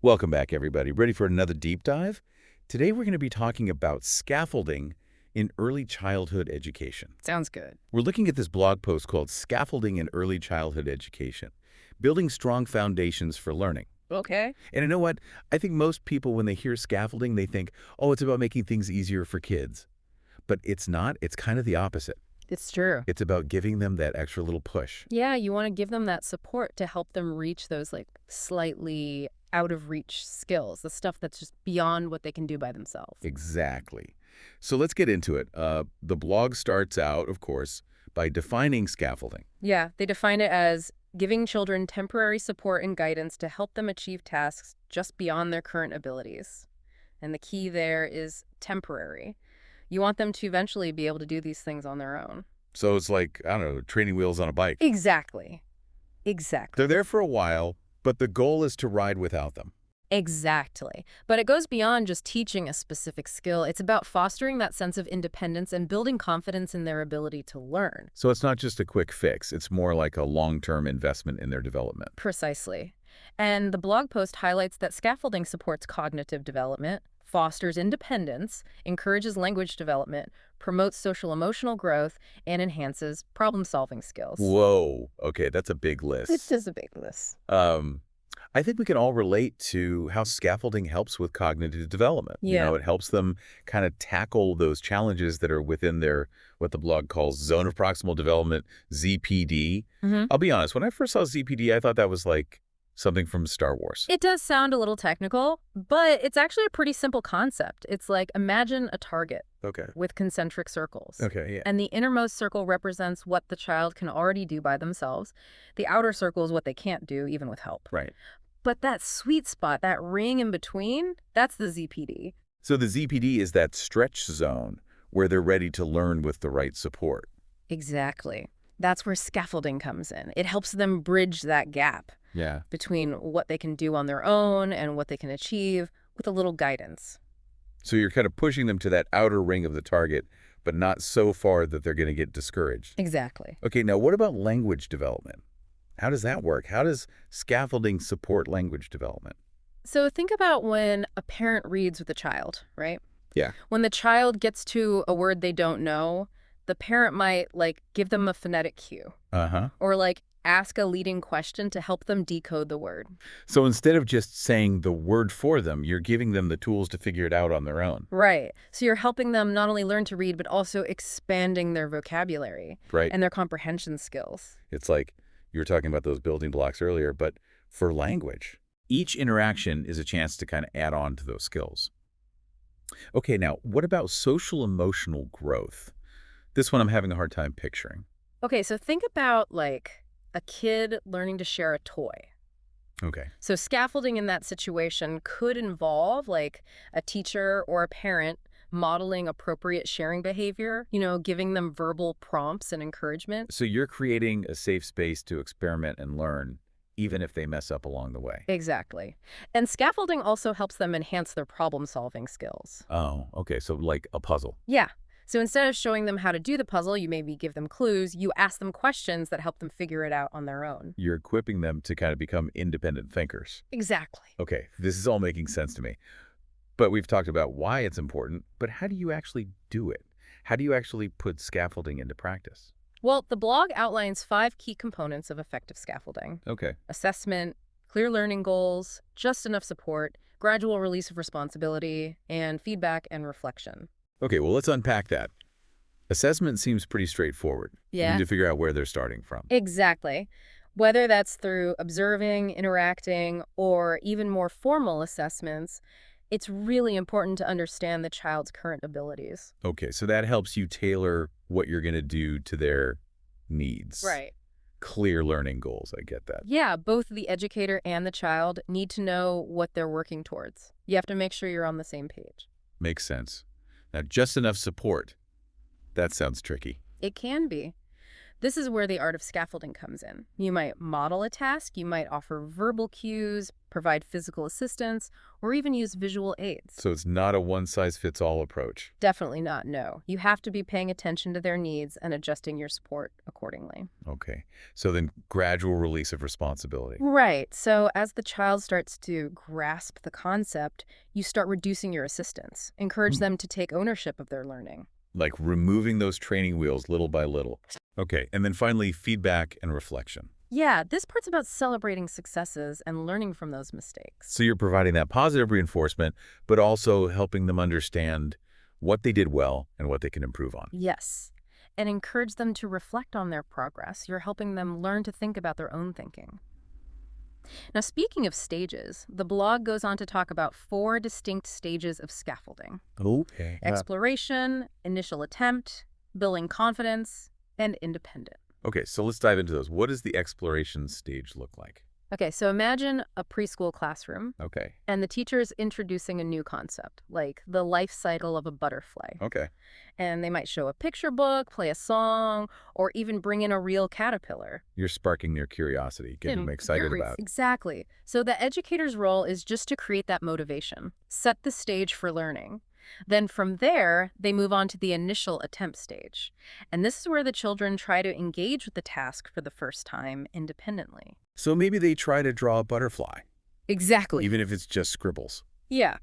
Welcome back, everybody. Ready for another deep dive? Today we're going to be talking about scaffolding in early childhood education. Sounds good. We're looking at this blog post called Scaffolding in Early Childhood Education, Building Strong Foundations for Learning. Okay. And you know what? I think most people, when they hear scaffolding, they think, oh, it's about making things easier for kids. But it's not. It's kind of the opposite. It's true. It's about giving them that extra little push. Yeah, you want to give them that support to help them reach those slightly out of reach skills, the stuff that's just beyond what they can do by themselves. Exactly. So let's get into it. The blog starts out, of course, by defining scaffolding. Yeah, they define it as giving children temporary support and guidance to help them achieve tasks just beyond their current abilities. And the key there is temporary. You want them to eventually be able to do these things on their own. So it's like, I don't know, training wheels on a bike. Exactly. Exactly. They're there for a while, but the goal is to ride without them. Exactly. But it goes beyond just teaching a specific skill. It's about fostering that sense of independence and building confidence in their ability to learn. So it's not just a quick fix. It's more like a long-term investment in their development. Precisely. And the blog post highlights that scaffolding supports cognitive development, fosters independence, encourages language development, promotes social-emotional growth, and enhances problem-solving skills. Whoa. Okay, that's a big It list. is a big list. I think we can all relate to how scaffolding helps with cognitive development. Yeah. It helps them kind of tackle those challenges that are within their, what the blog calls zone of proximal development, ZPD. I'll be honest, when I first saw ZPD, I thought that was like something from Star Wars. It does sound a little technical, but it's actually a pretty simple concept. It's like imagine a target Okay. with concentric circles. Okay, yeah. And the innermost circle represents what the child can already do by themselves. The outer circle is what they can't do, even with help. Right. But that sweet spot, that ring in between, that's the ZPD. So the ZPD is that stretch zone where they're ready to learn with the right support. Exactly. That's where scaffolding comes in. It helps them bridge that gap Yeah. between what they can do on their own and what they can achieve with a little guidance. So you're kind of pushing them to that outer ring of the target, but not so far that they're going to get discouraged. Exactly. Okay, now what about language development? How does that work? How does scaffolding support language development? So think about when a parent reads with a child, right? Yeah. When the child gets to a word they don't know, the parent might give them a phonetic cue Uh-huh. or ask a leading question to help them decode the word. So instead of just saying the word for them, you're giving them the tools to figure it out on their own. Right. So you're helping them not only learn to read, but also expanding their vocabulary Right. and their comprehension skills. It's like you were talking about those building blocks earlier, but for language. Each interaction is a chance to kind of add on to those skills. Okay, now what about social emotional growth? This one I'm having a hard time picturing. Okay, so think about a kid learning to share a toy. Okay. So scaffolding in that situation could involve a teacher or a parent modeling appropriate sharing behavior, giving them verbal prompts and encouragement. So you're creating a safe space to experiment and learn, even if they mess up along the way. Exactly. And scaffolding also helps them enhance their problem-solving skills. Oh, okay. So like a puzzle. Yeah. So instead of showing them how to do the puzzle, you maybe give them clues, you ask them questions that help them figure it out on their own. You're equipping them to kind of become independent thinkers. Exactly. Okay, this is all making sense to me. But we've talked about why it's important, but how do you actually do it? How do you actually put scaffolding into practice? Well, the blog outlines 5 key components of effective scaffolding. Okay. Assessment, clear learning goals, just enough support, gradual release of responsibility, and feedback and reflection. Okay, well, let's unpack that. Assessment seems pretty straightforward. You Yeah. need to figure out where they're starting from. Exactly. Whether that's through observing, interacting, or even more formal assessments, it's really important to understand the child's current abilities. Okay, so that helps you tailor what you're going to do to their needs. Right. Clear learning goals, I get that. Yeah, both the educator and the child need to know what they're working towards. You have to make sure you're on the same page. Makes sense. Now, just enough support. That sounds tricky. It can be. This is where the art of scaffolding comes in. You might model a task, you might offer verbal cues, provide physical assistance, or even use visual aids. So it's not a one-size-fits-all approach. Definitely not, no. You have to be paying attention to their needs and adjusting your support accordingly. Okay. So then gradual release of responsibility. Right. So as the child starts to grasp the concept, you start reducing your assistance. Encourage them to take ownership of their learning. Like removing those training wheels little by little. Okay. And then finally, feedback and reflection. Yeah, this part's about celebrating successes and learning from those mistakes. So you're providing that positive reinforcement, but also helping them understand what they did well and what they can improve on. Yes. And encourage them to reflect on their progress. You're helping them learn to think about their own thinking. Now, speaking of stages, the blog goes on to talk about 4 distinct stages of scaffolding: Okay. exploration, initial attempt, building confidence, and independent. Okay, so let's dive into those. What does the exploration stage look like? Okay, so imagine a preschool classroom, Okay. and the teacher is introducing a new concept, like the life cycle of a butterfly. Okay. And they might show a picture book, play a song, or even bring in a real caterpillar. You're sparking their curiosity, getting them excited about it. Exactly. So the educator's role is just to create that motivation, set the stage for learning. Then from there, they move on to the initial attempt stage. And this is where the children try to engage with the task for the first time independently. So maybe they try to draw a butterfly, Exactly. even if it's just scribbles. Yeah.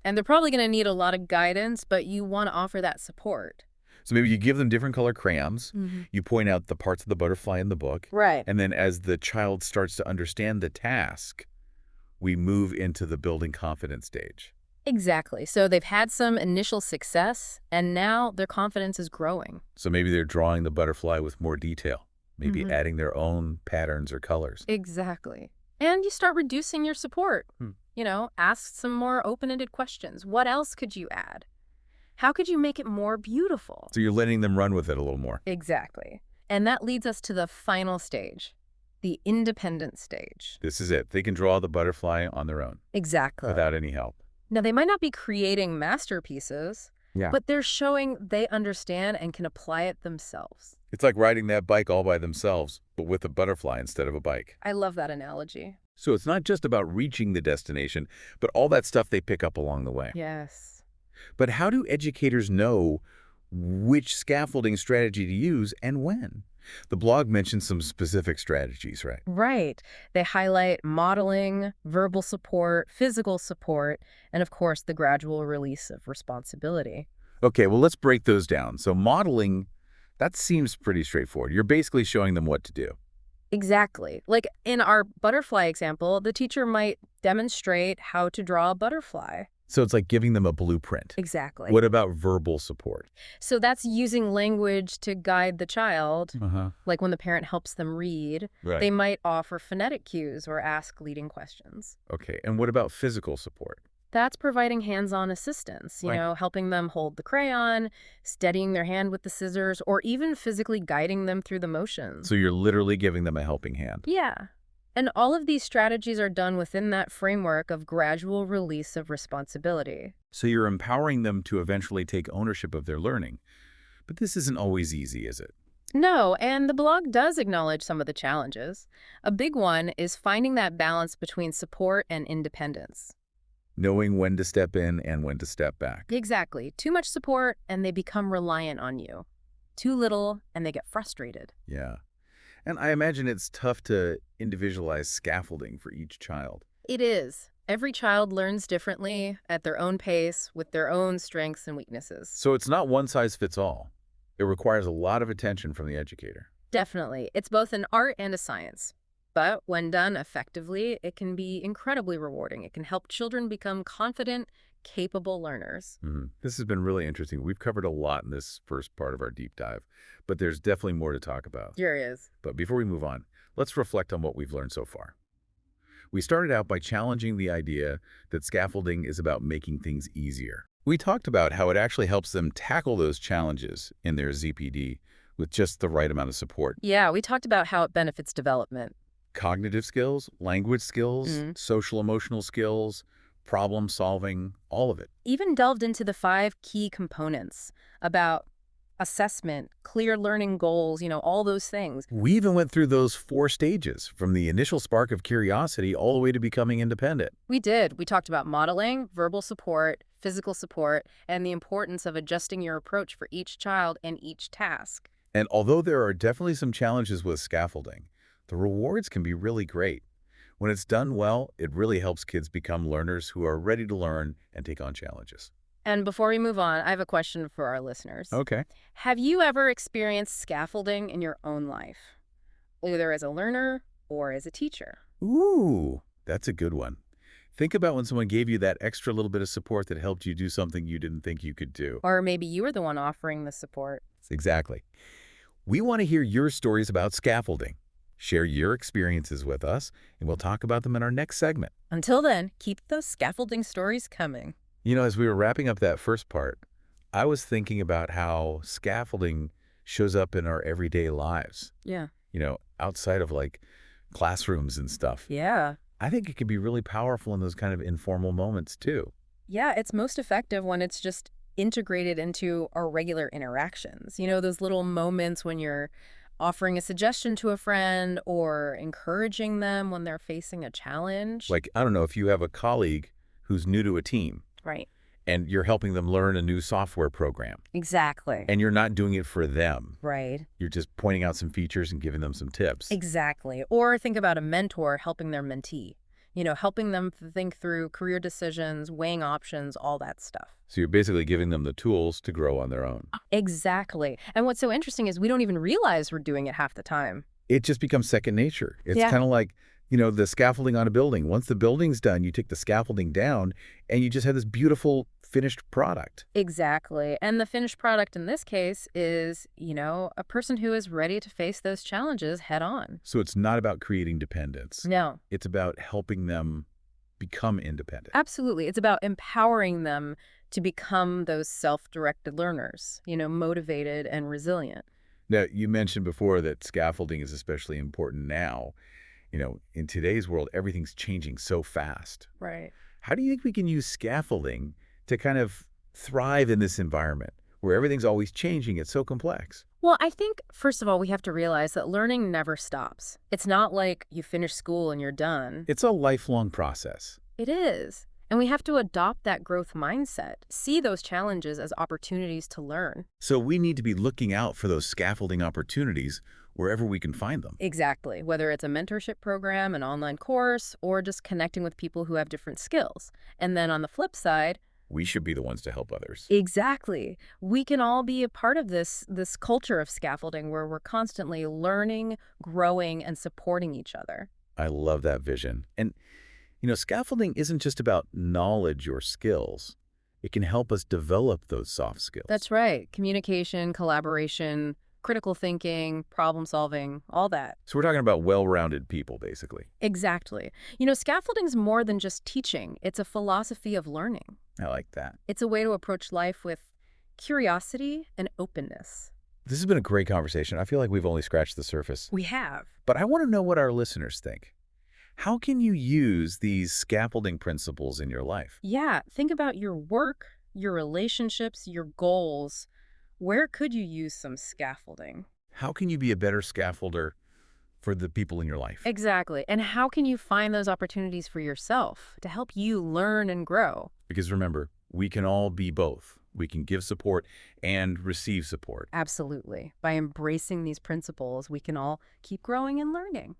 And they're probably going to need a lot of guidance, but you want to offer that support. So maybe you give them different color crayons, Mm-hmm. you point out the parts of the butterfly in the book, Right. and then as the child starts to understand the task, we move into the building confidence stage. Exactly. So they've had some initial success, and now their confidence is growing. So maybe they're drawing the butterfly with more detail, maybe Mhm. adding their own patterns or colors. Exactly. And you start reducing your support. Hmm. Ask some more open-ended questions. What else could you add? How could you make it more beautiful? So you're letting them run with it a little more. Exactly. And that leads us to the final stage, the independent stage. This is it. They can draw the butterfly on their own Exactly. without any help. Now, they might not be creating masterpieces, Yeah. but they're showing they understand and can apply it themselves. It's like riding that bike all by themselves, but with a butterfly instead of a bike. I love that analogy. So it's not just about reaching the destination, but all that stuff they pick up along the way. Yes. But how do educators know which scaffolding strategy to use and when? The blog mentions some specific strategies, right? Right. They highlight modeling, verbal support, physical support, and of course, the gradual release of responsibility. Okay, well, let's break those down. So modeling, that seems pretty straightforward. You're basically showing them what to do. Exactly. Like in our butterfly example, the teacher might demonstrate how to draw a butterfly. So it's like giving them a blueprint. Exactly. What about verbal support? So that's using language to guide the child. Uh-huh. Like when the parent helps them read, Right. they might offer phonetic cues or ask leading questions. Okay, and what about physical support? That's providing hands-on assistance, Right. helping them hold the crayon, steadying their hand with the scissors, or even physically guiding them through the motions. So you're literally giving them a helping hand. Yeah. And all of these strategies are done within that framework of gradual release of responsibility. So you're empowering them to eventually take ownership of their learning. But this isn't always easy, is it? No, and the blog does acknowledge some of the challenges. A big one is finding that balance between support and independence. Knowing when to step in and when to step back. Exactly. Too much support, and they become reliant on you. Too little, and they get frustrated. Yeah. And I imagine it's tough to individualize scaffolding for each child. It is. Every child learns differently, at their own pace, with their own strengths and weaknesses. So it's not one size fits all. It requires a lot of attention from the educator. Definitely. It's both an art and a science. But when done effectively, it can be incredibly rewarding. It can help children become confident, capable learners. This has been really interesting. We've covered a lot in this first part of our deep dive, but there's definitely more to talk about. Here he is. But before we move on, let's reflect on what we've learned so far. We started out by challenging the idea that scaffolding is about making things easier. We talked about how it actually helps them tackle those challenges in their ZPD with just the right amount of support. Yeah, we talked about how it benefits development. Cognitive skills, language skills, social emotional skills, problem solving, all of it. Even delved into the 5 key components about assessment, clear learning goals, all those things. We even went through those 4 stages, from the initial spark of curiosity all the way to becoming independent. We did. We talked about modeling, verbal support, physical support, and the importance of adjusting your approach for each child and each task. And although there are definitely some challenges with scaffolding, the rewards can be really great. When it's done well, it really helps kids become learners who are ready to learn and take on challenges. And before we move on, I have a question for our listeners. Okay. Have you ever experienced scaffolding in your own life, either as a learner or as a teacher? Ooh, that's a good one. Think about when someone gave you that extra little bit of support that helped you do something you didn't think you could do. Or maybe you were the one offering the support. Exactly. We want to hear your stories about scaffolding. Share your experiences with us, and we'll talk about them in our next segment. Until then, keep those scaffolding stories coming. As we were wrapping up that first part, I was thinking about how scaffolding shows up in our everyday lives, Yeah. outside of classrooms and stuff. Yeah. I think it can be really powerful in those kind of informal moments too. Yeah, it's most effective when it's just integrated into our regular interactions. Those little moments when you're offering a suggestion to a friend or encouraging them when they're facing a challenge. I don't know, if you have a colleague who's new to a team Right. and you're helping them learn a new software program, Exactly. and you're not doing it for them. Right. You're just pointing out some features and giving them some tips. Exactly. Or think about a mentor helping their mentee. Helping them think through career decisions, weighing options, all that stuff. So you're basically giving them the tools to grow on their own. Exactly. And what's so interesting is we don't even realize we're doing it half the time. It just becomes second nature. It's Yeah. kind of like, the scaffolding on a building. Once the building's done, you take the scaffolding down and you just have this beautiful finished product. Exactly. And the finished product in this case is, a person who is ready to face those challenges head on. So it's not about creating dependence. No, It's about helping them become independent. absolutely. It's about empowering them to become those self-directed learners, motivated and resilient. Now, you mentioned before that scaffolding is especially important now. In today's world, everything's changing so fast. Right. How do you think we can use scaffolding to kind of thrive in this environment where everything's always changing? It's so complex. Well, I think, first of all, we have to realize that learning never stops. It's not like you finish school and you're done. It's a lifelong process. It is. And we have to adopt that growth mindset, see those challenges as opportunities to learn. So we need to be looking out for those scaffolding opportunities wherever we can find them. Exactly. Whether it's a mentorship program, an online course, or just connecting with people who have different skills. And then on the flip side, We should be the ones to help others. exactly, we can all be a part of this culture of scaffolding where we're constantly learning, growing, and supporting each other. I love that vision. And, scaffolding isn't just about knowledge or skills. It can help us develop those soft skills. That's right. Communication, collaboration, critical thinking, problem solving, all that. So we're talking about well-rounded people, basically. Exactly. Scaffolding's more than just teaching. It's a philosophy of learning. I like that. It's a way to approach life with curiosity and openness. This has been a great conversation. I feel like we've only scratched the surface. We have. But I want to know what our listeners think. How can you use these scaffolding principles in your life? Yeah, think about your work, your relationships, your goals. Where could you use some scaffolding? How can you be a better scaffolder for the people in your life? Exactly. And how can you find those opportunities for yourself to help you learn and grow? Because remember, we can all be both. We can give support and receive support. Absolutely. By embracing these principles, we can all keep growing and learning.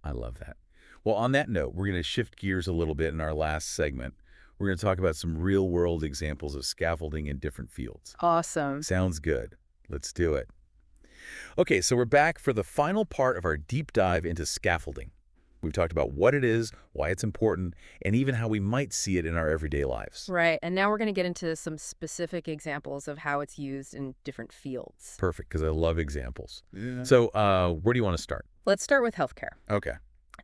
I love that. Well, on that note, we're going to shift gears a little bit in our last segment. We're going to talk about some real-world examples of scaffolding in different fields. Awesome. Sounds good. Let's do it. Okay, so we're back for the final part of our deep dive into scaffolding. We've talked about what it is, why it's important, and even how we might see it in our everyday lives. Right. And now we're going to get into some specific examples of how it's used in different fields. Perfect, because I love examples. Yeah. So where do you want to start? Let's start with healthcare. Okay.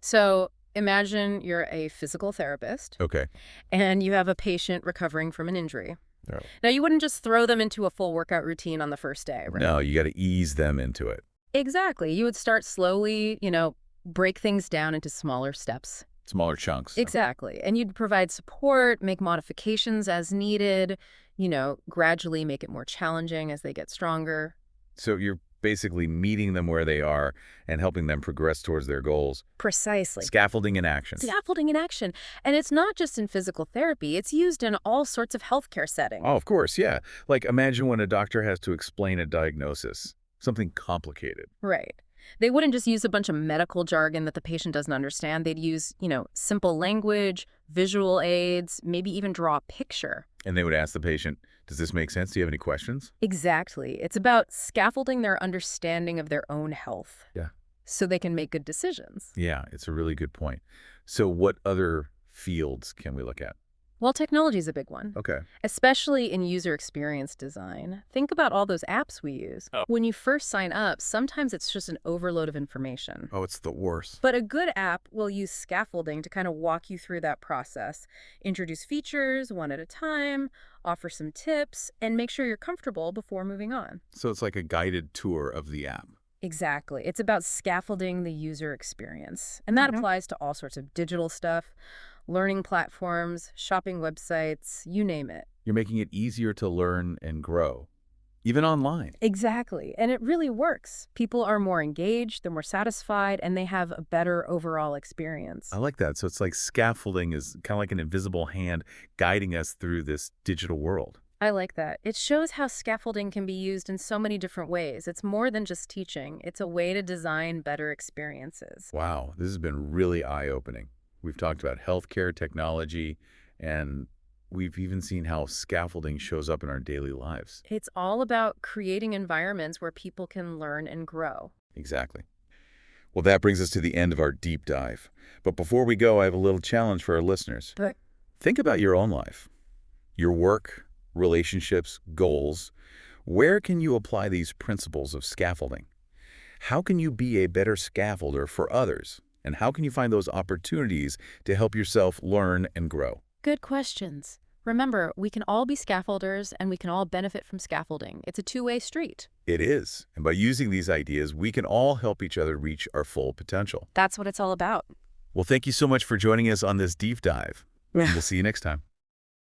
So imagine you're a physical therapist Okay. and you have a patient recovering from an injury. All right. Now, you wouldn't just throw them into a full workout routine on the first day, right? No, you got to ease them into it. Exactly. You would start slowly, break things down into smaller steps. Smaller chunks. Exactly. And you'd provide support, make modifications as needed, gradually make it more challenging as they get stronger. So you're basically meeting them where they are and helping them progress towards their goals. Precisely. Scaffolding in action. Scaffolding in action. And it's not just in physical therapy, it's used in all sorts of healthcare settings. Oh, of course, yeah. Like imagine when a doctor has to explain a diagnosis, something complicated. Right. They wouldn't just use a bunch of medical jargon that the patient doesn't understand. They'd use, simple language, visual aids, maybe even draw a picture. And they would ask the patient, does this make sense? Do you have any questions? Exactly. It's about scaffolding their understanding of their own health. Yeah. So they can make good decisions. Yeah, it's a really good point. So what other fields can we look at? Well, technology is a big one, Okay. especially in user experience design. Think about all those apps we use. Oh. When you first sign up, sometimes it's just an overload of information. Oh, it's the worst. But a good app will use scaffolding to kind of walk you through that process, introduce features one at a time, offer some tips, and make sure you're comfortable before moving on. So it's like a guided tour of the app. Exactly. It's about scaffolding the user experience. And that applies to all sorts of digital stuff, learning platforms, shopping websites, you name it. You're making it easier to learn and grow, even online. Exactly. And it really works. People are more engaged, they're more satisfied, and they have a better overall experience. I like that. So it's like scaffolding is kind of like an invisible hand guiding us through this digital world. I like that. It shows how scaffolding can be used in so many different ways. It's more than just teaching. It's a way to design better experiences. Wow, this has been really eye-opening. We've talked about healthcare, technology, and we've even seen how scaffolding shows up in our daily lives. It's all about creating environments where people can learn and grow. Exactly. Well, that brings us to the end of our deep dive. But before we go, I have a little challenge for our listeners. But Think about your own life, your work, relationships, goals. Where can you apply these principles of scaffolding? How can you be a better scaffolder for others? And how can you find those opportunities to help yourself learn and grow? good questions. Remember, we can all be scaffolders and we can all benefit from scaffolding. It's a two-way street. It is. And by using these ideas, we can all help each other reach our full potential. That's what it's all about. Well, thank you so much for joining us on this deep dive. We'll see you next time.